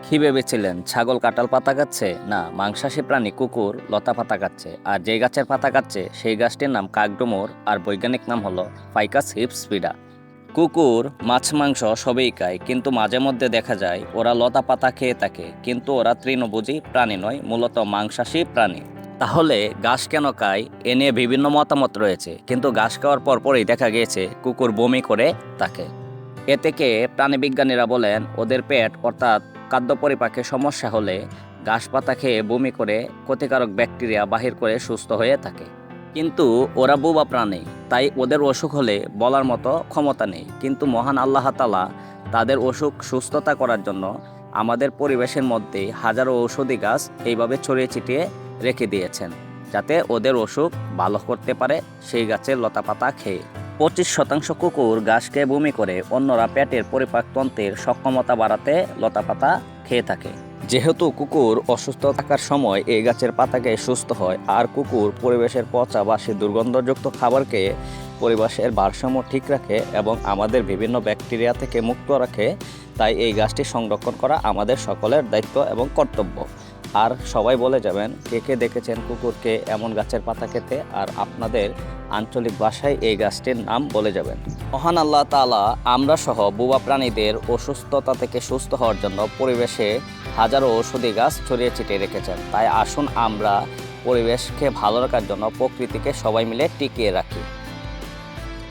কি ভেবেছিলেন ছাগল কাঁঠাল পাতা খাচ্ছে? না, মাংসাশী প্রাণী কুকুর লতা পাতা খাচ্ছে। আর যে গাছের পাতা খাচ্ছে সেই গাছটির নাম কাকডুমুর, আর বৈজ্ঞানিক নাম হলো ফাইকাস হিপসপিডা। কুকুর মাছ মাংস সবই খায়, কিন্তু মাঝে মধ্যে দেখা যায় ওরা লতা পাতা খেয়ে থাকে। কিন্তু ওরা তৃণভোজী প্রাণী নয়, মূলত মাংসাশী প্রাণী। তাহলে ঘাস কেন খায় এ নিয়ে বিভিন্ন মতামত রয়েছে, কিন্তু ঘাস খাওয়ার পরপরই দেখা গিয়েছে কুকুর বমি করে থাকে। এ থেকে প্রাণীবিজ্ঞানীরা বলেন ওদের পেট অর্থাৎ খাদ্য পরিপাকে সমস্যা হলে ঘাস পাতা খেয়ে বমি করে ক্ষতিকারক ব্যাকটেরিয়া বাহির করে সুস্থ হয়ে থাকে। কিন্তু ওরা বোবা প্রাণী, তাই ওদের অসুখ হলে বলার মতো ক্ষমতা নেই। কিন্তু মহান আল্লাহ তাআলা তাদের অসুখ সুস্থতা করার জন্য আমাদের পরিবেশের মধ্যে হাজারো ঔষধি গাছ এইভাবে ছড়িয়ে ছিটিয়ে রেখে দিয়েছেন, যাতে ওদের অসুখ ভালো করতে পারে সেই গাছের লতাপাতা খেয়ে। 25% কুকুর ঘাস খেয়ে বমি করে, অন্যরা পেটের পরিপাকতন্ত্রের সক্ষমতা বাড়াতে লতাপাতা খেয়ে থাকে। যেহেতু কুকুর অসুস্থ থাকার সময় এই গাছের পাতা খেয়ে সুস্থ হয়, আর কুকুর পরিবেশের পচা বাসি দুর্গন্ধযুক্ত খাবার খেয়ে পরিবেশের ভারসাম্য ঠিক রাখে এবং আমাদের বিভিন্ন ব্যাকটেরিয়া থেকে মুক্ত রাখে, তাই এই গাছটি সংরক্ষণ করা আমাদের সকলের দায়িত্ব এবং কর্তব্য। আর সবাই বলে যাবেন কে কে দেখেছেন কুকুরকে এমন গাছের পাতা খেতে, আর আপনাদের আঞ্চলিক ভাষায় এই গাছটির নাম বলে যাবেন। মহান আল্লাহ তাআলা আমরা সহ বোবা প্রাণীদের অসুস্থতা থেকে সুস্থ হওয়ার জন্য পরিবেশে হাজারো ঔষধি গাছ ছড়িয়ে ছিটিয়ে রেখেছেন। তাই আসুন আমরা পরিবেশকে ভালো রাখার জন্য প্রকৃতিকে সবাই মিলে টিকিয়ে রাখি।